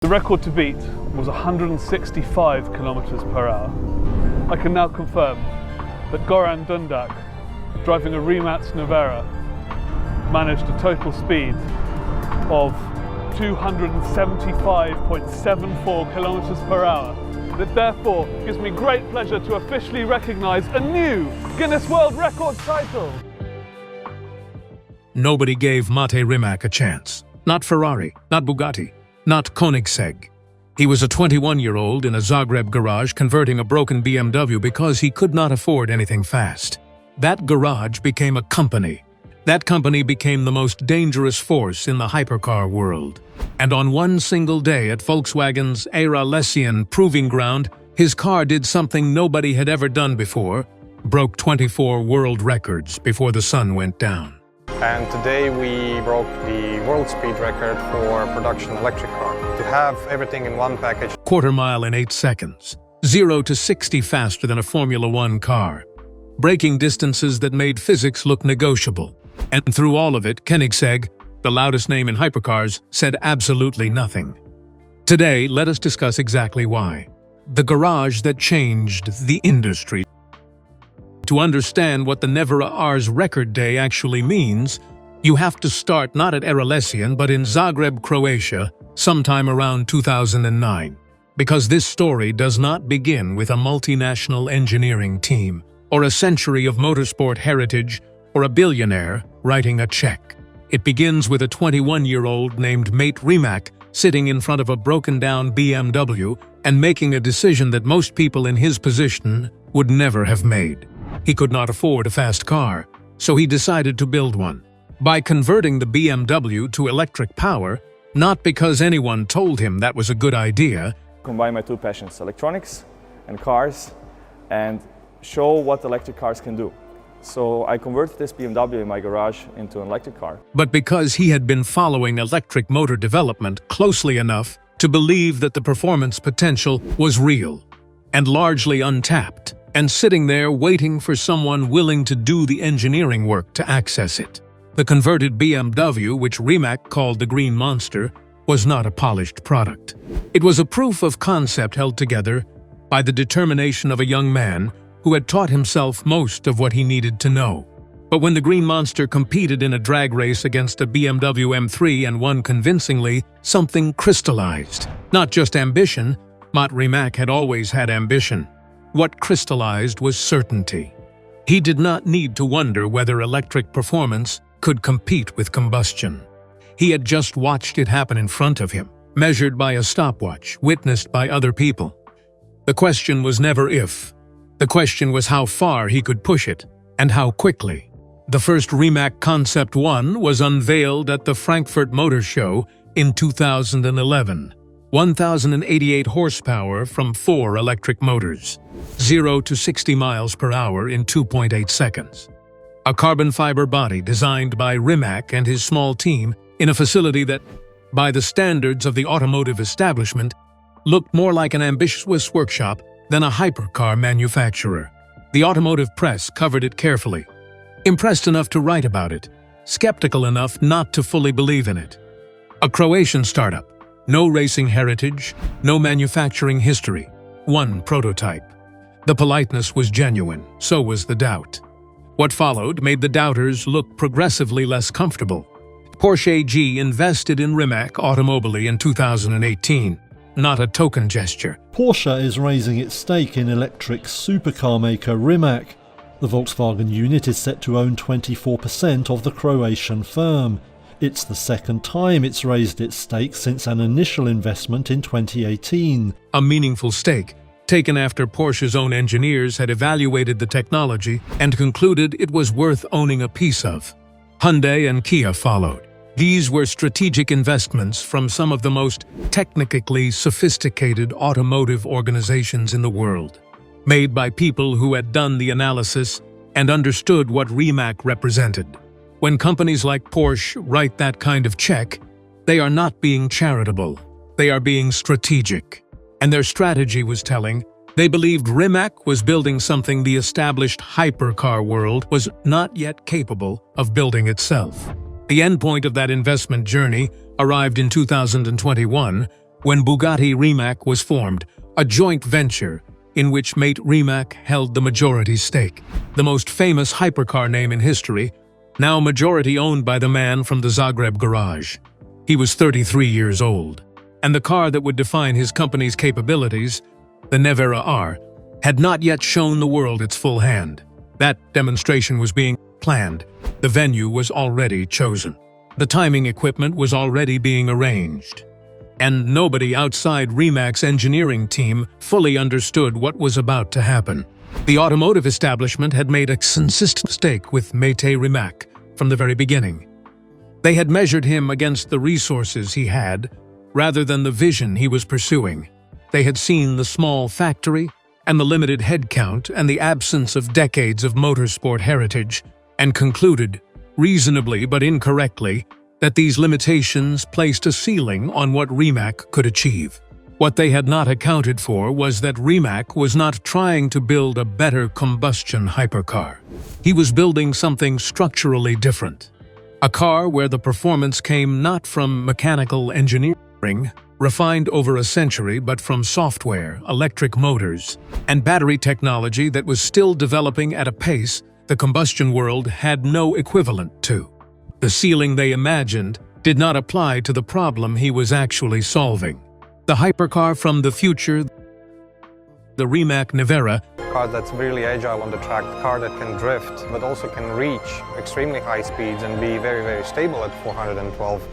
The record to beat was 165 kilometers per hour. I can now confirm that Goran Dundak, driving a Rimac Nevera, managed a total speed of 275.74 kilometers per hour. That therefore gives me great pleasure to officially recognise a new Guinness World Records title. Nobody gave Mate Rimac a chance. Not Ferrari, not Bugatti, not Koenigsegg. He was a 21-year-old in a Zagreb garage converting a broken BMW because he could not afford anything fast. That garage became a company. That company became the most dangerous force in the hypercar world. And on one single day at Volkswagen's Ehra-Lessien proving ground, his car did something nobody had ever done before, broke 24 world records before the sun went down. And today we broke the world speed record for production electric car. To have everything in one package. Quarter mile in 8 seconds. 0 to 60 faster than a Formula One car. Breaking distances that made physics look negotiable. And through all of it, Koenigsegg, the loudest name in hypercars, said absolutely nothing. Today, let us discuss exactly why. The garage that changed the industry. To understand what the Nevera R's record day actually means, you have to start not at Ehra-Lessien but in Zagreb, Croatia, sometime around 2009. Because this story does not begin with a multinational engineering team, or a century of motorsport heritage, or a billionaire writing a check. It begins with a 21-year-old named Mate Rimac sitting in front of a broken-down BMW and making a decision that most people in his position would never have made. He could not afford a fast car, so he decided to build one. By converting the BMW to electric power, not because anyone told him that was a good idea. Combine my two passions, electronics and cars, and show what electric cars can do. So I converted this BMW in my garage into an electric car. But because he had been following electric motor development closely enough to believe that the performance potential was real and largely untapped, and sitting there waiting for someone willing to do the engineering work to access it. The converted BMW, which Rimac called the Green Monster, was not a polished product. It was a proof of concept held together by the determination of a young man who had taught himself most of what he needed to know. But when the Green Monster competed in a drag race against a BMW M3 and won convincingly, something crystallized. Not just ambition, Mate Rimac had always had ambition. What crystallized was certainty. He did not need to wonder whether electric performance could compete with combustion. He had just watched it happen in front of him, measured by a stopwatch, witnessed by other people. The question was never if. The question was how far he could push it, and how quickly. The first Rimac Concept 1 was unveiled at the Frankfurt Motor Show in 2011. 1,088 horsepower from 4 electric motors. 0 to 60 miles per hour in 2.8 seconds. A carbon fiber body designed by Rimac and his small team in a facility that, by the standards of the automotive establishment, looked more like an ambitious workshop than a hypercar manufacturer. The automotive press covered it carefully, impressed enough to write about it, skeptical enough not to fully believe in it. A Croatian startup. No racing heritage, no manufacturing history, one prototype. The politeness was genuine, so was the doubt. What followed made the doubters look progressively less comfortable. Porsche AG invested in Rimac Automobili in 2018, not a token gesture. Porsche is raising its stake in electric supercar maker Rimac. The Volkswagen unit is set to own 24% of the Croatian firm. It's the second time it's raised its stake since an initial investment in 2018. A meaningful stake, taken after Porsche's own engineers had evaluated the technology and concluded it was worth owning a piece of. Hyundai and Kia followed. These were strategic investments from some of the most technically sophisticated automotive organizations in the world, made by people who had done the analysis and understood what Rimac represented. When companies like Porsche write that kind of check, they are not being charitable, they are being strategic. And their strategy was telling. They believed Rimac was building something the established hypercar world was not yet capable of building itself. The endpoint of that investment journey arrived in 2021, when Bugatti Rimac was formed, a joint venture in which Mate Rimac held the majority stake. The most famous hypercar name in history, now majority owned by the man from the Zagreb garage. He was 33 years old, and the car that would define his company's capabilities, the Nevera R, had not yet shown the world its full hand. That demonstration was being planned. The venue was already chosen. The timing equipment was already being arranged. And nobody outside Rimac's engineering team fully understood what was about to happen. The automotive establishment had made a consistent mistake with Mate Rimac from the very beginning. They had measured him against the resources he had, rather than the vision he was pursuing. They had seen the small factory and the limited headcount and the absence of decades of motorsport heritage, and concluded, reasonably but incorrectly, that these limitations placed a ceiling on what Rimac could achieve. What they had not accounted for was that Rimac was not trying to build a better combustion hypercar. He was building something structurally different. A car where the performance came not from mechanical engineering, refined over a century, but from software, electric motors, and battery technology that was still developing at a pace the combustion world had no equivalent to. The ceiling they imagined did not apply to the problem he was actually solving. The hypercar from the future, the Rimac Nevera, A car that's really agile on the track, a car that can drift, but also can reach extremely high speeds and be very, very stable at 412.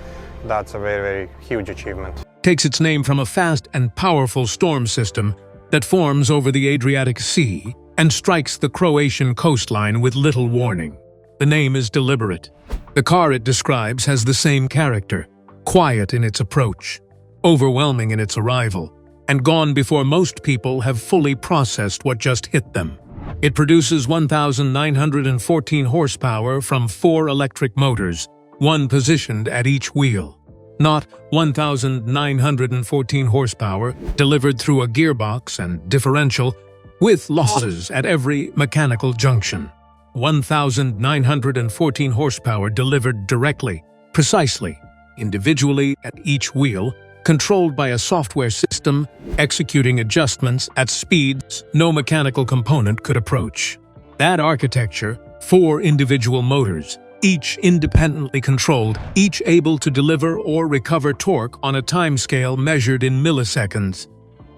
That's a very, very huge achievement. takes its name from a fast and powerful storm system that forms over the Adriatic Sea and strikes the Croatian coastline with little warning. The name is deliberate. The car it describes has the same character, quiet in its approach, overwhelming in its arrival, and gone before most people have fully processed what just hit them. It produces 1,914 horsepower from 4 electric motors, one positioned at each wheel. Not 1,914 horsepower delivered through a gearbox and differential, with losses at every mechanical junction. 1,914 horsepower delivered directly, precisely, individually at each wheel, controlled by a software system, executing adjustments at speeds no mechanical component could approach. That architecture, 4 individual motors, each independently controlled, each able to deliver or recover torque on a timescale measured in milliseconds,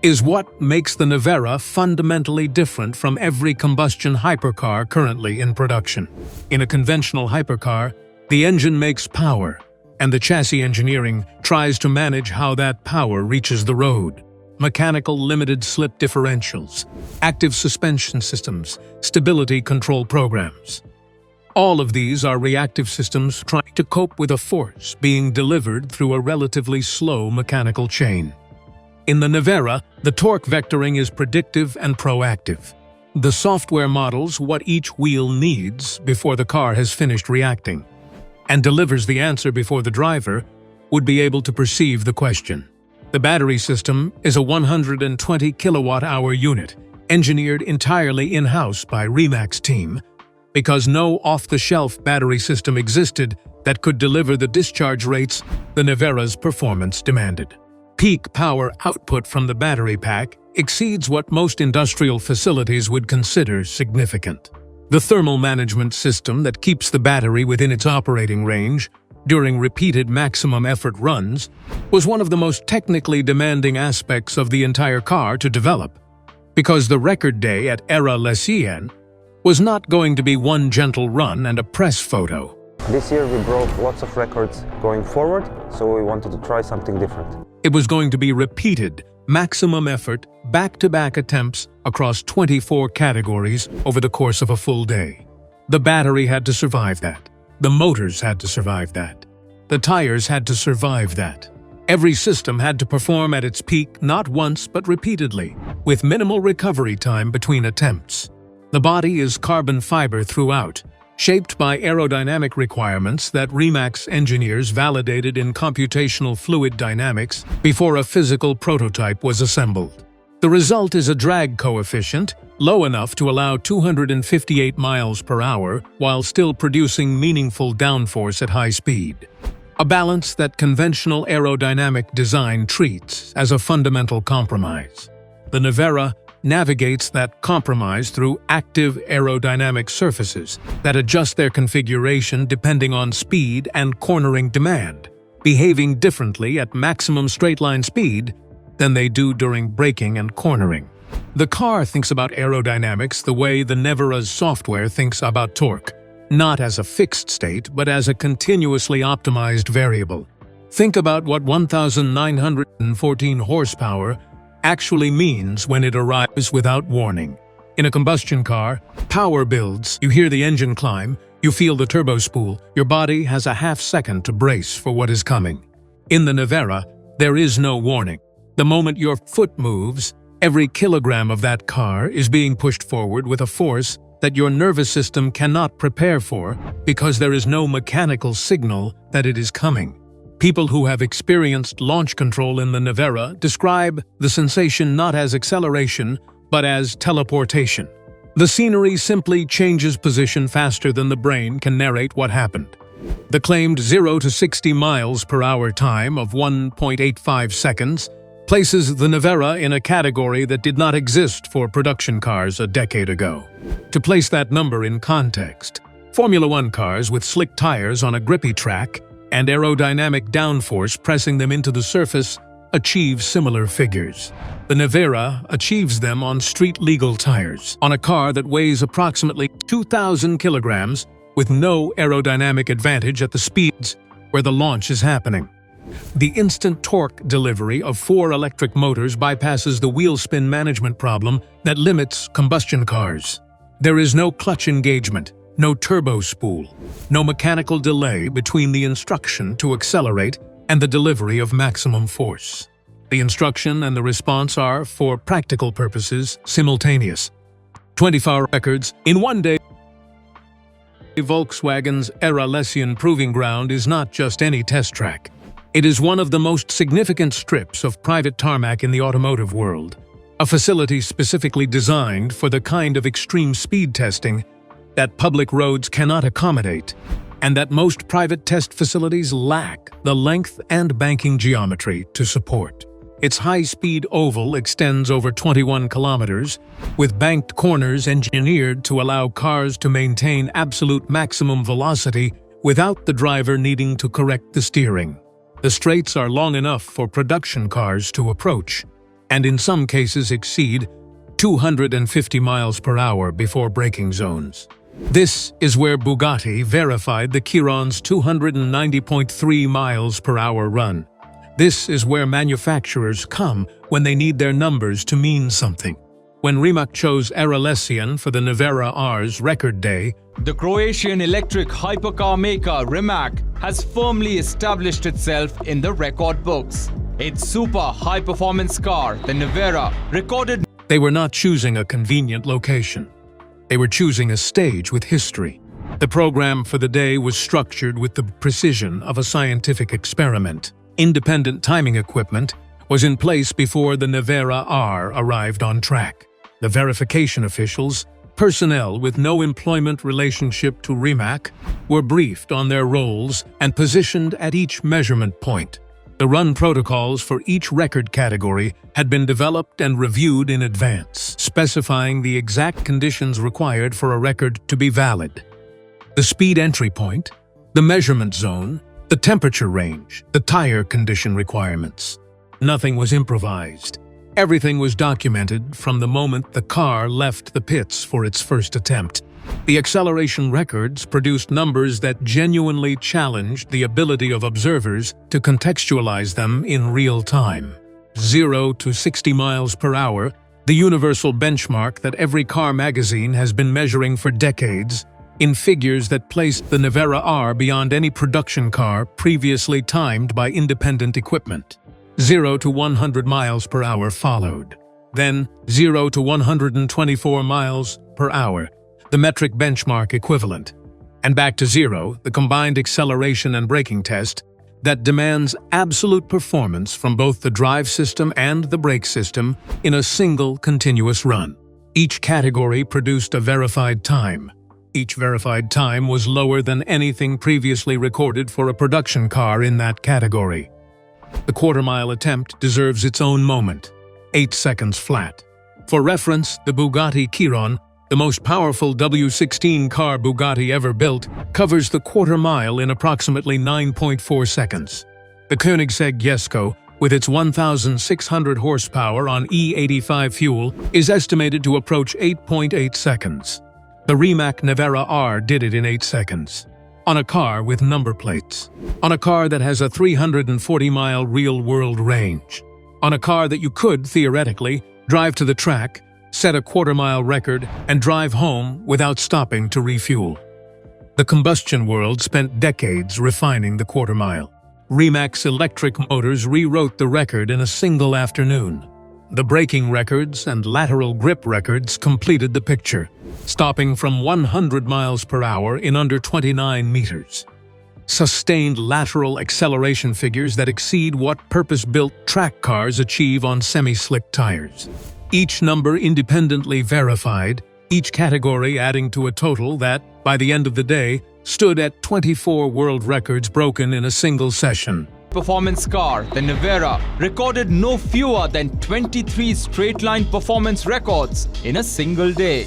is what makes the Nevera fundamentally different from every combustion hypercar currently in production. In a conventional hypercar, the engine makes power, and the chassis engineering tries to manage how that power reaches the road. Mechanical limited slip differentials, active suspension systems, stability control programs. All of these are reactive systems trying to cope with a force being delivered through a relatively slow mechanical chain. In the Nevera, the torque vectoring is predictive and proactive. The software models what each wheel needs before the car has finished reacting, and delivers the answer before the driver would be able to perceive the question. The battery system is a 120 kilowatt-hour unit, engineered entirely in-house by Rimac's team, because no off-the-shelf battery system existed that could deliver the discharge rates the Nevera's performance demanded. Peak power output from the battery pack exceeds what most industrial facilities would consider significant. The thermal management system that keeps the battery within its operating range during repeated maximum effort runs was one of the most technically demanding aspects of the entire car to develop, because the record day at Ehra-Lessien was not going to be one gentle run and a press photo. This year we broke lots of records going forward, so we wanted to try something different. It was going to be repeated, maximum effort, back-to-back attempts across 24 categories over the course of a full day. The battery had to survive that. The motors had to survive that. The tires had to survive that. Every system had to perform at its peak not once but repeatedly, with minimal recovery time between attempts. The body is carbon fiber throughout, shaped by aerodynamic requirements that Rimac's engineers validated in computational fluid dynamics before a physical prototype was assembled. The result is a drag coefficient low enough to allow 258 miles per hour while still producing meaningful downforce at high speed. a balance that conventional aerodynamic design treats as a fundamental compromise. The Nevera navigates that compromise through active aerodynamic surfaces that adjust their configuration depending on speed and cornering demand, behaving differently at maximum straight-line speed than they do during braking and cornering. The car thinks about aerodynamics the way the Nevera's software thinks about torque, not as a fixed state, but as a continuously optimized variable. Think about what 1,914 horsepower actually means when it arrives without warning. In a combustion car, power builds, you hear the engine climb, you feel the turbo spool, your body has a half second to brace for what is coming. In the Nevera, there is no warning. The moment your foot moves, every kilogram of that car is being pushed forward with a force that your nervous system cannot prepare for because there is no mechanical signal that it is coming. People who have experienced launch control in the Nevera describe the sensation not as acceleration, but as teleportation. The scenery simply changes position faster than the brain can narrate what happened. The claimed 0 to 60 miles per hour time of 1.85 seconds places the Nevera in a category that did not exist for production cars a decade ago. To place that number in context, Formula One cars with slick tires on a grippy track and aerodynamic downforce pressing them into the surface achieve similar figures. The Nevera achieves them on street-legal tires, on a car that weighs approximately 2,000 kilograms with no aerodynamic advantage at the speeds where the launch is happening. The instant torque delivery of 4 electric motors bypasses the wheel spin management problem that limits combustion cars. There is no clutch engagement, no turbo spool, no mechanical delay between the instruction to accelerate and the delivery of maximum force. The instruction and the response are, for practical purposes, simultaneous. 24 records in one day. Volkswagen's Ehra-Lessien proving ground is not just any test track. It is one of the most significant strips of private tarmac in the automotive world, a facility specifically designed for the kind of extreme speed testing that public roads cannot accommodate, and that most private test facilities lack the length and banking geometry to support. Its high-speed oval extends over 21 kilometers, with banked corners engineered to allow cars to maintain absolute maximum velocity without the driver needing to correct the steering. The straights are long enough for production cars to approach, and in some cases exceed 250 miles per hour before braking zones. This is where Bugatti verified the Chiron's 290.3 miles per hour run. This is where manufacturers come when they need their numbers to mean something. When Rimac chose Ehra-Lessien for the Nevera R's record day, the Croatian electric hypercar maker Rimac has firmly established itself in the record books. Its super high-performance car, the Nevera, recorded. They were not choosing a convenient location. They were choosing a stage with history. The program for the day was structured with the precision of a scientific experiment. Independent timing equipment was in place before the Nevera R arrived on track. The verification officials, personnel with no employment relationship to Rimac, were briefed on their roles and positioned at each measurement point. The run protocols for each record category had been developed and reviewed in advance, specifying the exact conditions required for a record to be valid. The speed entry point, the measurement zone, the temperature range, the tire condition requirements. Nothing was improvised. Everything was documented from the moment the car left the pits for its first attempt. The acceleration records produced numbers that genuinely challenged the ability of observers to contextualize them in real time. 0 to 60 miles per hour, the universal benchmark that every car magazine has been measuring for decades, in figures that placed the Nevera R beyond any production car previously timed by independent equipment. 0 to 100 miles per hour followed. Then 0 to 124 miles per hour, the metric benchmark equivalent. And back to 0, the combined acceleration and braking test that demands absolute performance from both the drive system and the brake system in a single continuous run. Each category produced a verified time. Each verified time was lower than anything previously recorded for a production car in that category. The quarter-mile attempt deserves its own moment, 8 seconds flat. For reference, the Bugatti Chiron, the most powerful W16 car Bugatti ever built, covers the quarter-mile in approximately 9.4 seconds. The Koenigsegg Jesko, with its 1,600 horsepower on E85 fuel, is estimated to approach 8.8 seconds. The Rimac Nevera R did it in 8 seconds. On a car with number plates. On a car that has a 340-mile real-world range. On a car that you could, theoretically, drive to the track, set a quarter-mile record, and drive home without stopping to refuel. The combustion world spent decades refining the quarter-mile. Rimac's electric motors rewrote the record in a single afternoon. The braking records and lateral grip records completed the picture, stopping from 100 miles per hour in under 29 meters. Sustained lateral acceleration figures that exceed what purpose-built track cars achieve on semi-slick tires. Each number independently verified, each category adding to a total that, by the end of the day, stood at 24 world records broken in a single session. Performance car, the Nevera, recorded no fewer than 23 straight-line performance records in a single day.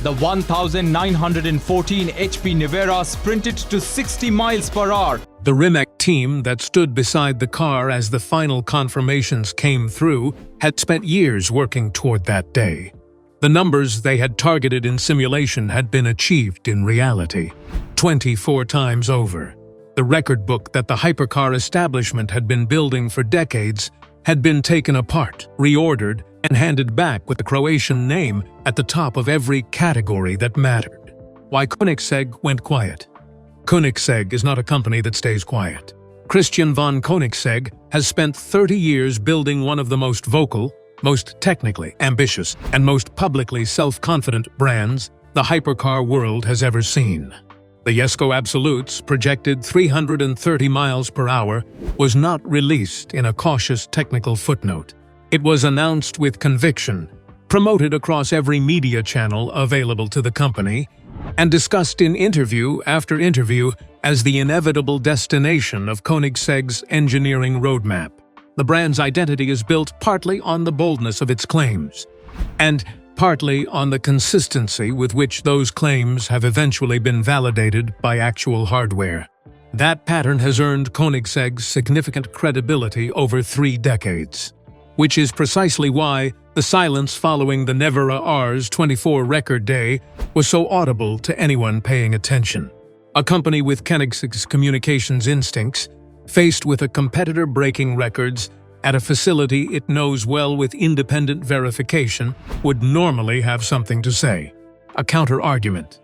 The 1,914 HP Nevera sprinted to 60 miles per hour. The Rimac team that stood beside the car as the final confirmations came through had spent years working toward that day. The numbers they had targeted in simulation had been achieved in reality, 24 times over. The record book that the hypercar establishment had been building for decades had been taken apart, reordered, and handed back with the Croatian name at the top of every category that mattered. Why Koenigsegg went quiet? Koenigsegg is not a company that stays quiet. Christian von Koenigsegg has spent 30 years building one of the most vocal, most technically ambitious, and most publicly self-confident brands the hypercar world has ever seen. The Jesko Absolute's projected 330 miles per hour was not released in a cautious technical footnote. It was announced with conviction, promoted across every media channel available to the company, and discussed in interview after interview as the inevitable destination of Koenigsegg's engineering roadmap. The brand's identity is built partly on the boldness of its claims, and partly on the consistency with which those claims have eventually been validated by actual hardware. That pattern has earned Koenigsegg significant credibility over 3 decades, which is precisely why the silence following the Nevera R's 24 record day was so audible to anyone paying attention. A company with Koenigsegg's communications instincts, faced with a competitor breaking records at a facility it knows well with independent verification, would normally have something to say. A counter-argument.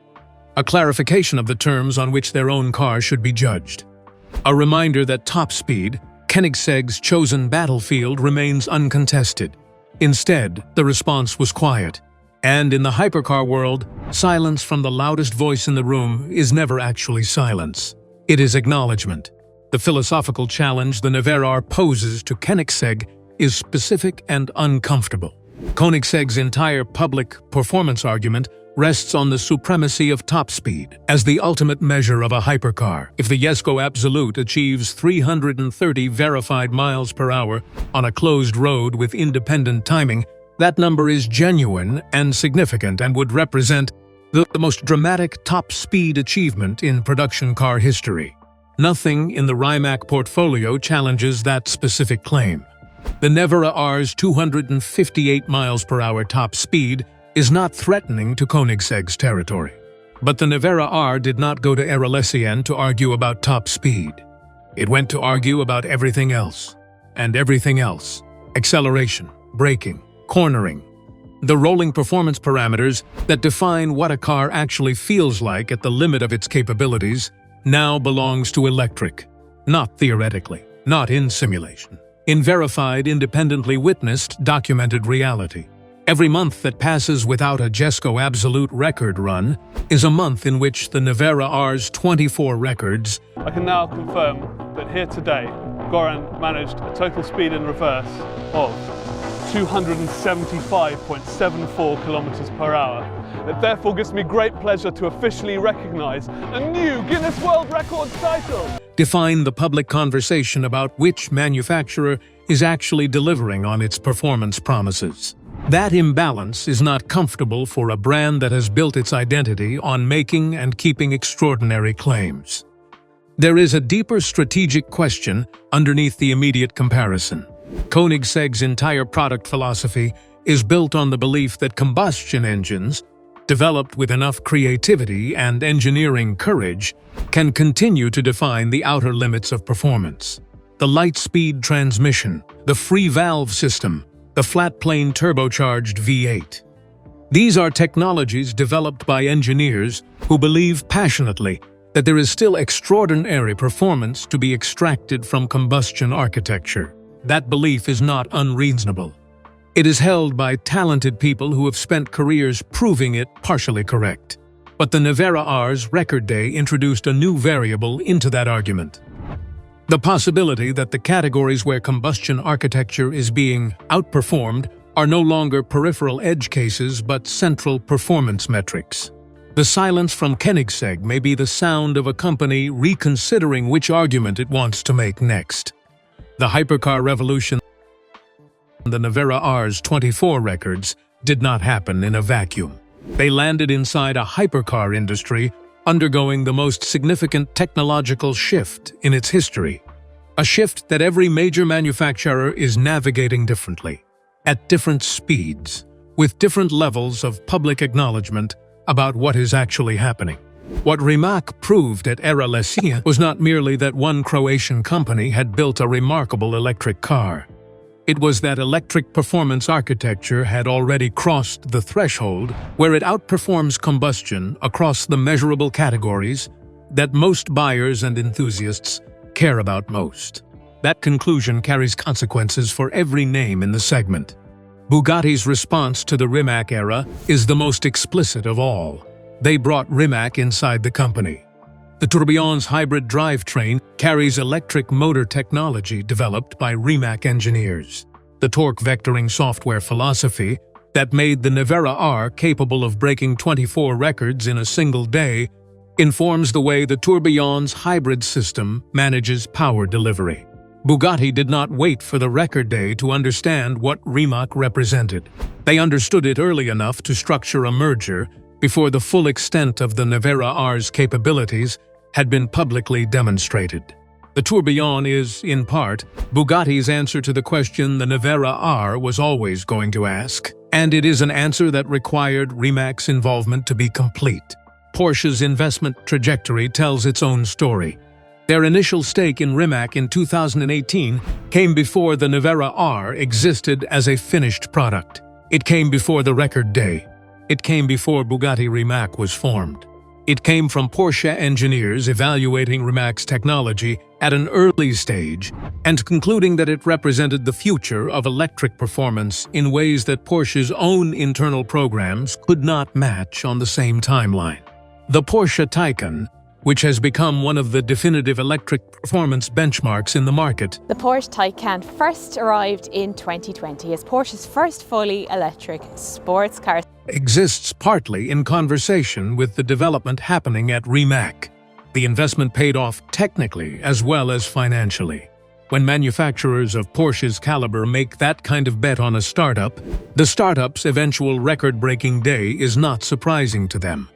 A clarification of the terms on which their own car should be judged. A reminder that top speed, Koenigsegg's chosen battlefield, remains uncontested. Instead, the response was quiet. And in the hypercar world, silence from the loudest voice in the room is never actually silence. It is acknowledgement. The philosophical challenge the Nevera poses to Koenigsegg is specific and uncomfortable. Koenigsegg's entire public performance argument rests on the supremacy of top speed as the ultimate measure of a hypercar. If the Jesko Absolute achieves 330 verified miles per hour on a closed road with independent timing, that number is genuine and significant and would represent the most dramatic top speed achievement in production car history. Nothing in the Rimac portfolio challenges that specific claim. The Nevera R's 258 miles per hour top speed is not threatening to Koenigsegg's territory. But the Nevera R did not go to Ehra-Lessien to argue about top speed. It went to argue about everything else. And everything else. Acceleration, braking, cornering. The rolling performance parameters that define what a car actually feels like at the limit of its capabilities now belongs to electric. Not theoretically, not in simulation. In verified, independently witnessed, documented reality. Every month that passes without a Jesko Absolute record run is a month in which the Nevera R's 24 records. I can now confirm that here today, Goran managed a total speed in reverse of 275.74 kilometers per hour It therefore gives me great pleasure to officially recognise a new Guinness World Records title. Define the public conversation about which manufacturer is actually delivering on its performance promises. That imbalance is not comfortable for a brand that has built its identity on making and keeping extraordinary claims. There is a deeper strategic question underneath the immediate comparison. Koenigsegg's entire product philosophy is built on the belief that combustion engines, developed with enough creativity and engineering courage, can continue to define the outer limits of performance. The light-speed transmission, the free valve system, the flat-plane turbocharged V8. These are technologies developed by engineers who believe passionately that there is still extraordinary performance to be extracted from combustion architecture. That belief is not unreasonable. It is held by talented people who have spent careers proving it partially correct. But the Nevera R's record day introduced a new variable into that argument. The possibility that the categories where combustion architecture is being outperformed are no longer peripheral edge cases but central performance metrics. The silence from Koenigsegg may be the sound of a company reconsidering which argument it wants to make next. The hypercar revolution, the Nevera R's 24 records, did not happen in a vacuum. They landed inside a hypercar industry undergoing the most significant technological shift in its history. A shift that every major manufacturer is navigating differently, at different speeds, with different levels of public acknowledgement about what is actually happening. What Rimac proved at Ehra-Lessien was not merely that one Croatian company had built a remarkable electric car. It was that electric performance architecture had already crossed the threshold where it outperforms combustion across the measurable categories that most buyers and enthusiasts care about most. That conclusion carries consequences for every name in the segment. Bugatti's response to the Rimac era is the most explicit of all. They brought Rimac inside the company. The Tourbillon's hybrid drivetrain carries electric motor technology developed by Rimac engineers. The torque vectoring software philosophy that made the Nevera R capable of breaking 24 records in a single day informs the way the Tourbillon's hybrid system manages power delivery. Bugatti did not wait for the record day to understand what Rimac represented. They understood it early enough to structure a merger before the full extent of the Nevera R's capabilities had been publicly demonstrated. The Tourbillon is, in part, Bugatti's answer to the question the Nevera R was always going to ask, and it is an answer that required Rimac's involvement to be complete. Porsche's investment trajectory tells its own story. Their initial stake in Rimac in 2018 came before the Nevera R existed as a finished product. It came before the record day. It came before Bugatti Rimac was formed. It came from Porsche engineers evaluating Rimac's technology at an early stage and concluding that it represented the future of electric performance in ways that Porsche's own internal programs could not match on the same timeline. The Porsche Taycan, which has become one of the definitive electric performance benchmarks in the market. The Porsche Taycan first arrived in 2020 as Porsche's first fully electric sports car. Exists partly in conversation with the development happening at Rimac. The investment paid off technically as well as financially. When manufacturers of Porsche's caliber make that kind of bet on a startup, the startup's eventual record-breaking day is not surprising to them.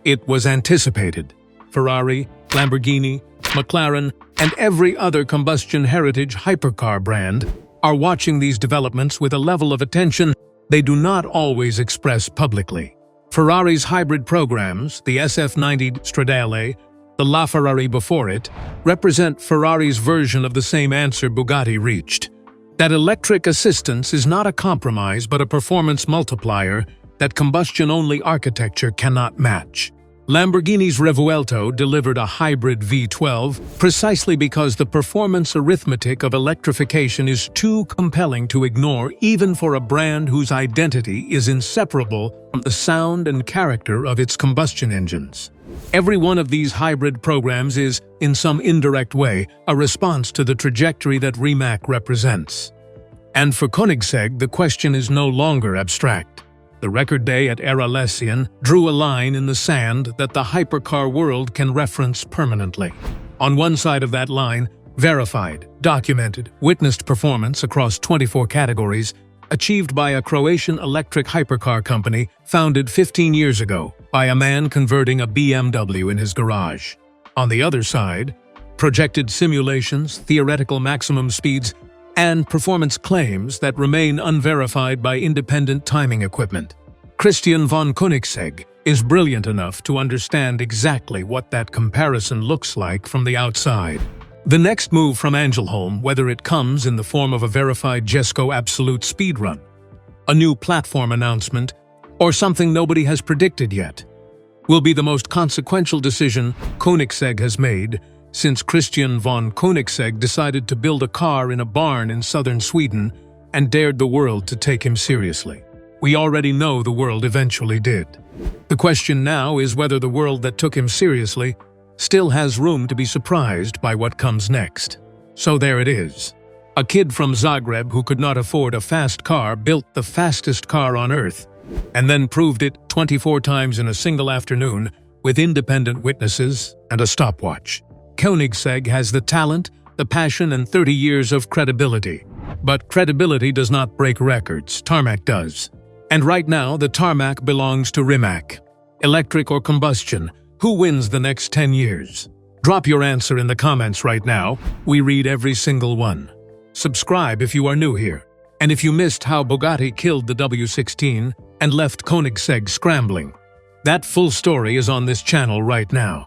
It was anticipated. Ferrari, Lamborghini, McLaren, and every other combustion heritage hypercar brand are watching these developments with a level of attention they do not always express publicly. Ferrari's hybrid programs, the SF90 Stradale, the LaFerrari before it, represent Ferrari's version of the same answer Bugatti reached. That electric assistance is not a compromise but a performance multiplier that combustion-only architecture cannot match. Lamborghini's Revuelto delivered a hybrid V12 precisely because the performance arithmetic of electrification is too compelling to ignore even for a brand whose identity is inseparable from the sound and character of its combustion engines. Every one of these hybrid programs is, in some indirect way, a response to the trajectory that Rimac represents. And for Koenigsegg, the question is no longer abstract. The record day at Ehra-Lessien drew a line in the sand that the hypercar world can reference permanently. On one side of that line, verified, documented, witnessed performance across 24 categories achieved by a Croatian electric hypercar company founded 15 years ago by a man converting a BMW in his garage. On the other side, projected simulations, theoretical maximum speeds, and performance claims that remain unverified by independent timing equipment. Christian von Koenigsegg is brilliant enough to understand exactly what that comparison looks like from the outside. The next move from Angelholm, whether it comes in the form of a verified Jesko Absolute speedrun, a new platform announcement, or something nobody has predicted yet, will be the most consequential decision Koenigsegg has made since Christian von Koenigsegg decided to build a car in a barn in southern Sweden and dared the world to take him seriously. We already know the world eventually did. The question now is whether the world that took him seriously still has room to be surprised by what comes next. So there it is. A kid from Zagreb who could not afford a fast car built the fastest car on Earth, and then proved it 24 times in a single afternoon with independent witnesses and a stopwatch. Koenigsegg has the talent, the passion, and 30 years of credibility. But credibility does not break records, tarmac does. And right now, the tarmac belongs to Rimac. Electric or combustion? Who wins the next 10 years? Drop your answer in the comments right now. We read every single one. Subscribe if you are new here. And if you missed how Bugatti killed the W16 and left Koenigsegg scrambling, that full story is on this channel right now.